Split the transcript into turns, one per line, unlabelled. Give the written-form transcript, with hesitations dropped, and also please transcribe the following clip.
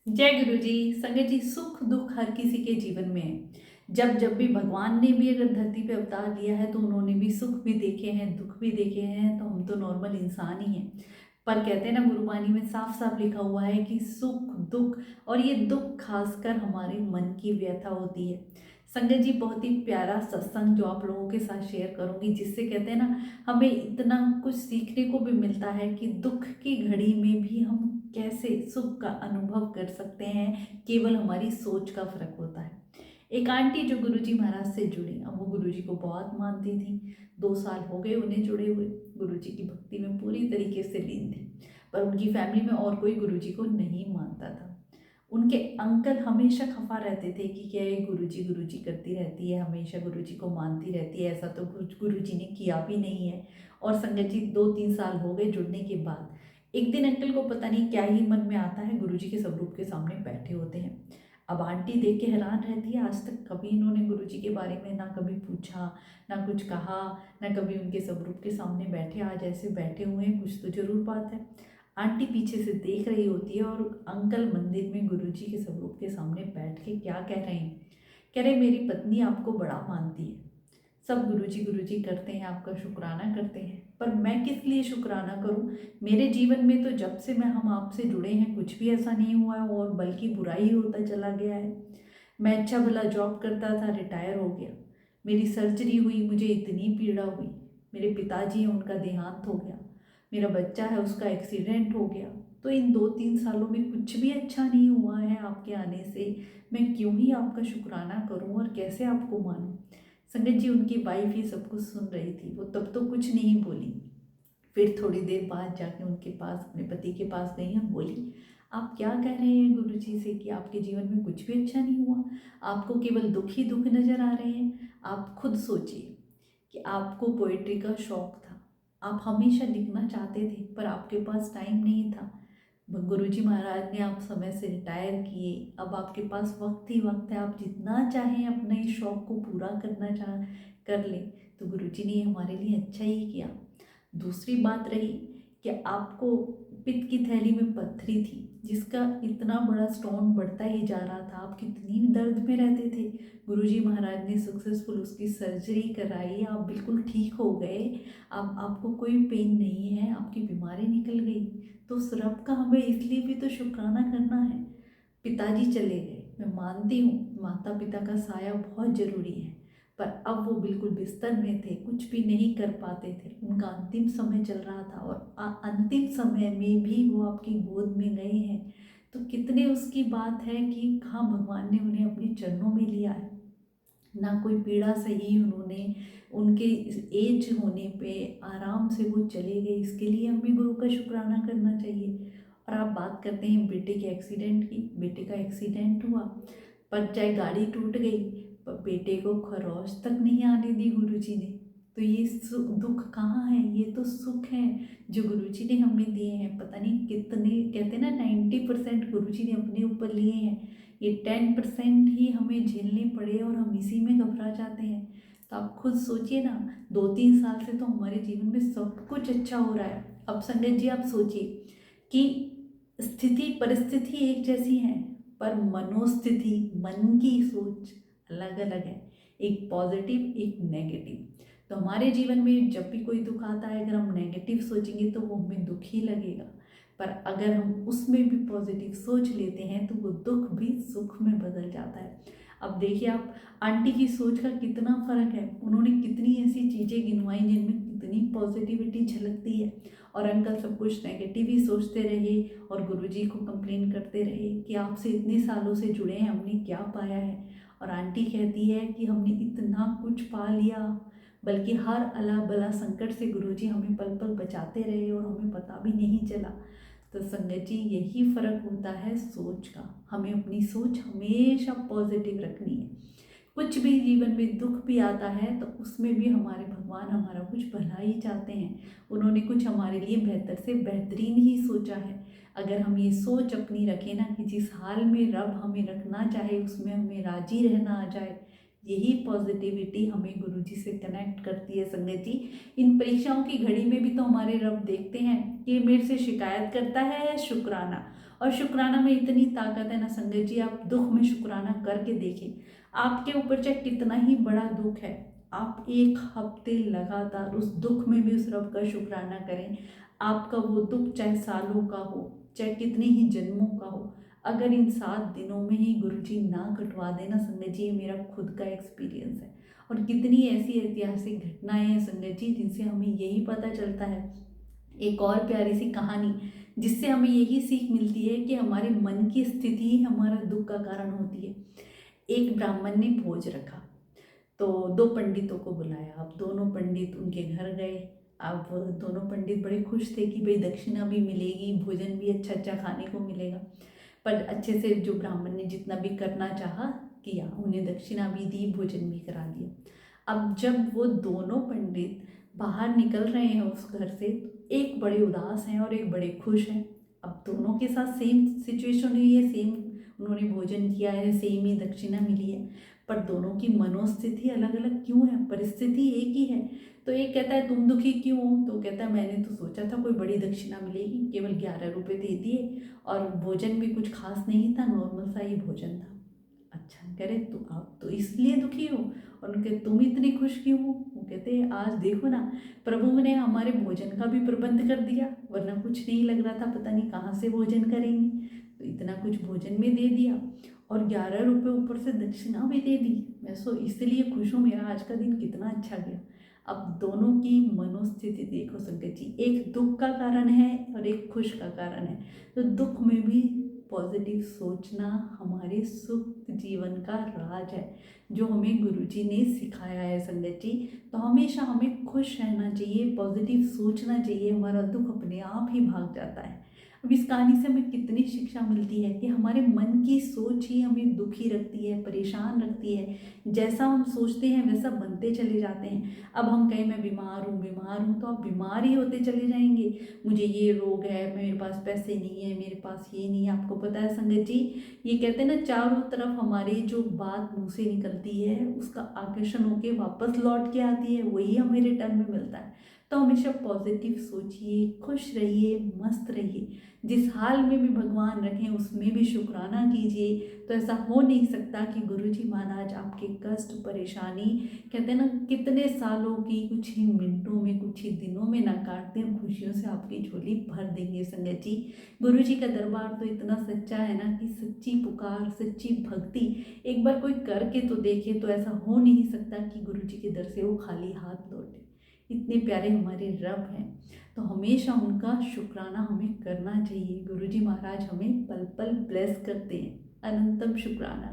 जय गुरु जी। संगत जी, सुख दुख हर किसी के जीवन में है। जब जब भी भगवान ने भी अगर धरती पे अवतार लिया है तो उन्होंने भी सुख भी देखे हैं, दुख भी देखे हैं। तो हम तो नॉर्मल इंसान ही हैं। पर कहते हैं ना, गुरुबानी में साफ साफ लिखा हुआ है कि सुख दुख, और ये दुख खासकर हमारे मन की व्यथा होती है। संगत जी, बहुत ही प्यारा सत्संग जो आप लोगों के साथ शेयर करूंगी, जिससे कहते हैं ना, हमें इतना कुछ सीखने को भी मिलता है कि दुख की घड़ी में भी हम कैसे सुख का अनुभव कर सकते हैं। केवल हमारी सोच का फर्क होता है। एक आंटी जो गुरुजी महाराज से जुड़ी, अब वो गुरुजी को बहुत मानती थी। 2 साल हो गए उन्हें जुड़े हुए, गुरुजी की भक्ति में पूरी तरीके से लीन थी। पर उनकी फैमिली में और कोई गुरुजी को नहीं मानता था। उनके अंकल हमेशा खफा रहते थे कि क्या ये गुरुजी करती रहती है, हमेशा गुरुजी को मानती रहती है, ऐसा तो गुरुजी ने किया भी नहीं है। और संगत जी, 2-3 साल हो गए जुड़ने के बाद एक दिन अंकल को पता नहीं क्या ही मन में आता है, गुरुजी के स्वरूप के सामने बैठे होते हैं। अब आंटी देख के हैरान रहती है, आज तक कभी इन्होंने गुरुजी के बारे में ना कभी पूछा, ना कुछ कहा, ना कभी उनके स्वरूप के सामने बैठे। आज ऐसे बैठे हुए हैं, कुछ तो जरूर बात है। आंटी पीछे से देख रही होती है और अंकल मंदिर में गुरुजी के स्वरूप के सामने बैठ के क्या कह रहे हैं। कह रहे, मेरी पत्नी आपको बड़ा मानती है, सब गुरुजी करते हैं, आपका शुक्राना करते हैं, पर मैं किस लिए शुक्राना करूं। मेरे जीवन में तो जब से हम आपसे जुड़े हैं कुछ भी ऐसा नहीं हुआ है, और बल्कि बुरा ही होता चला गया है। मैं अच्छा भला जॉब करता था, रिटायर हो गया। मेरी सर्जरी हुई, मुझे इतनी पीड़ा हुई। मेरे पिताजी हैं, उनका देहांत हो गया। मेरा बच्चा है, उसका एक्सीडेंट हो गया। तो इन 2-3 सालों में कुछ भी अच्छा नहीं हुआ है आपके आने से। मैं क्यों ही आपका शुक्राना करूं और कैसे आपको मानूं। संगत जी, उनकी वाइफ ही सब कुछ सुन रही थी, वो तब तो कुछ नहीं बोली। फिर थोड़ी देर बाद जाके उनके पास, अपने पति के पास गई और बोली, आप क्या कह रहे हैं गुरु जी से कि आपके जीवन में कुछ भी अच्छा नहीं हुआ, आपको केवल दुख ही दुख नजर आ रहे हैं। आप खुद सोचिए कि आपको पोइट्री का शौक था, आप हमेशा लिखना चाहते थे, पर आपके पास टाइम नहीं था। गुरुजी महाराज ने आप समय से रिटायर किए, अब आपके पास वक्त ही वक्त है, आप जितना चाहें अपने इस शौक को पूरा करना चाह कर ले। तो गुरुजी ने ये हमारे लिए अच्छा ही किया। दूसरी बात रही कि आपको पित्त की थैली में पत्थरी थी, जिसका इतना बड़ा स्टोन बढ़ता ही जा रहा था, आप कितनी दर्द में रहते थे। गुरुजी महाराज ने सक्सेसफुल उसकी सर्जरी कराई, आप बिल्कुल ठीक हो गए। अब आपको कोई पेन नहीं है, आपकी बीमारी निकल गई। तो उस रब का हमें इसलिए भी तो शुक्राना करना है। पिताजी चले गए, मैं मानती हूँ माता पिता का साया बहुत जरूरी है, पर अब वो बिल्कुल बिस्तर में थे, कुछ भी नहीं कर पाते थे, उनका अंतिम समय चल रहा था, और अंतिम समय में भी वो आपकी गोद में गए हैं। तो कितने उसकी बात है कि कहाँ भगवान ने उन्हें अपने चरणों में लिया है। ना कोई पीड़ा सही उन्होंने, उनके इस एज होने पे आराम से वो चले गए। इसके लिए हमें गुरु का शुक्राना करना चाहिए। और आप बात करते हैं बेटे के एक्सीडेंट की, बेटे का एक्सीडेंट हुआ, पर चाहे गाड़ी टूट गई, पर बेटे को खरोच तक नहीं आने दी गुरुजी ने। तो ये सुख दुख कहाँ है, ये तो सुख है जो गुरुजी ने हमें दिए हैं। पता नहीं कितने, कहते हैं ना, 90% गुरुजी ने अपने ऊपर लिए हैं, ये 10% ही हमें झेलने पड़े और हम इसी में घबरा जाते हैं। तो आप खुद सोचिए ना, 2-3 साल से तो हमारे जीवन में सब कुछ अच्छा हो रहा है। अब संगत जी, आप सोचिए कि स्थिति परिस्थिति एक जैसी है, पर मनोस्थिति, मन की सोच अलग अलग है। एक पॉजिटिव, एक नेगेटिव। तो हमारे जीवन में जब भी कोई दुख आता है, अगर हम नेगेटिव सोचेंगे तो वो हमें दुख ही लगेगा। पर अगर हम उसमें भी पॉजिटिव सोच लेते हैं तो वो दुख भी सुख में बदल जाता है। अब देखिए आप, आंटी की सोच का कितना फर्क है, उन्होंने कितनी ऐसी चीज़ें गिनवाई जिनमें कितनी पॉजिटिविटी झलकती है। और अंकल सब कुछ नेगेटिव ही सोचते रहे और गुरुजी को कंप्लेन करते रहे कि आपसे इतने सालों से जुड़े हैं, हमने क्या पाया है। और आंटी कहती है कि हमने इतना कुछ पा लिया, बल्कि हर अला बला संकट से गुरुजी हमें पल पल बचाते रहे और हमें पता भी नहीं चला। तो संगत जी, यही फर्क होता है सोच का। हमें अपनी सोच हमेशा पॉजिटिव रखनी है। कुछ भी जीवन में दुख भी आता है तो उसमें भी हमारे भगवान हमारा कुछ भला ही चाहते हैं। उन्होंने कुछ हमारे लिए बेहतर से बेहतरीन ही सोचा है। अगर हम ये सोच अपनी रखें ना कि जिस हाल में रब हमें रखना चाहे उसमें हमें राजी रहना आ जाए, यही पॉजिटिविटी हमें गुरुजी से कनेक्ट करती है। संगत जी, इन परीक्षाओं की घड़ी में भी तो हमारे रब देखते हैं कि ये मेरे से शिकायत करता है या शुक्राना। और शुक्राना में इतनी ताकत है ना संगत जी, आप दुख में शुक्राना करके देखें। आपके ऊपर चाहे कितना ही बड़ा दुख है, आप 1 हफ्ते लगातार उस दुख में भी उस रब का शुक्राना करें। आपका वो दुख चाहे सालों का हो, चाहे कितने ही जन्मों का हो, अगर इन 7 दिनों में ही गुरुजी ना कटवा देना संगत जी, ये मेरा खुद का एक्सपीरियंस है। और कितनी ऐसी ऐतिहासिक घटनाएं हैं संगत जी जिनसे हमें यही पता चलता है। एक और प्यारी सी कहानी जिससे हमें यही सीख मिलती है कि हमारे मन की स्थिति ही हमारा दुख का कारण होती है। एक ब्राह्मण ने भोज रखा, तो 2 पंडितों को बुलाया। अब दोनों पंडित उनके घर गए। अब दोनों पंडित बड़े खुश थे कि भाई दक्षिणा भी मिलेगी, भोजन भी अच्छा अच्छा खाने को मिलेगा। पर अच्छे से जो ब्राह्मण ने जितना भी करना चाहा किया, उन्हें दक्षिणा भी दी, भोजन भी करा दिया। अब जब वो दोनों पंडित बाहर निकल रहे हैं उस घर से, तो एक बड़े उदास हैं और एक बड़े खुश हैं। अब दोनों के साथ सेम सिचुएशन हुई है, सेम उन्होंने भोजन किया है, सेम ही दक्षिणा मिली है, पर दोनों की मनोस्थिति अलग अलग क्यों है? परिस्थिति एक ही है। तो एक कहता है तुम दुखी क्यों हो? तो कहता है मैंने तो सोचा था कोई बड़ी दक्षिणा मिलेगी, केवल 11 रुपये दे दिए और भोजन भी कुछ खास नहीं था, नॉर्मल सा ही भोजन था। अच्छा, कह रहे तो आप तो इसलिए दुखी हो? और उनके तुम इतनी खुश क्यों हो? वो कहते आज देखो ना, प्रभु ने हमारे भोजन का भी प्रबंध कर दिया, वरना कुछ नहीं लग रहा था, पता नहीं कहाँ से भोजन करेंगे, तो इतना कुछ भोजन में दे दिया और 11 रुपये ऊपर से दक्षिणा भी दे दी। मैं सो इसलिए खुश हूँ, मेरा आज का दिन कितना अच्छा गया। अब दोनों की मनोस्थिति देखो संगत जी, एक दुख का कारण है और एक खुश का कारण है। तो दुख में भी पॉजिटिव सोचना हमारे सुख जीवन का राज है, जो हमें गुरुजी ने सिखाया है संगत जी। तो हमेशा हमें खुश रहना चाहिए, पॉजिटिव सोचना चाहिए, हमारा दुख अपने आप ही भाग जाता है। अब इस कहानी से हमें कितनी शिक्षा मिलती है कि हमारे मन की सोच ही हमें दुखी रखती है, परेशान रखती है। जैसा हम सोचते हैं वैसा बनते चले जाते हैं। अब हम कहें मैं बीमार हूँ, तो आप बीमार ही होते चले जाएंगे। मुझे ये रोग है, मेरे पास पैसे नहीं है, मेरे पास ये नहीं है। आपको पता है संगत जी, ये कहते हैं ना, चारों तरफ हमारी जो बात मुंह से निकलती है उसका आकर्षण होके वापस लौट के आती है, वही हमें रिटर्न में मिलता है। तो हमेशा पॉजिटिव सोचिए, खुश रहिए, मस्त रहिए। जिस हाल में भी भगवान रखें उसमें भी शुक्राना कीजिए। तो ऐसा हो नहीं सकता कि गुरुजी महाराज आपके कष्ट परेशानी, कहते हैं ना, कितने सालों की कुछ ही मिनटों में, कुछ ही दिनों में ना काटते हैं, खुशियों से आपकी झोली भर देंगे संगत जी। गुरुजी का दरबार तो इतना सच्चा है ना कि सच्ची पुकार, सच्ची भक्ति एक बार कोई करके तो देखे, तो ऐसा हो नहीं सकता कि गुरुजी के दर से वो खाली हाथ लौटे। इतने प्यारे हमारे रब हैं, तो हमेशा उनका शुक्राना हमें करना चाहिए। गुरुजी महाराज हमें पल पल ब्लेस करते हैं। अनंतम शुक्राना।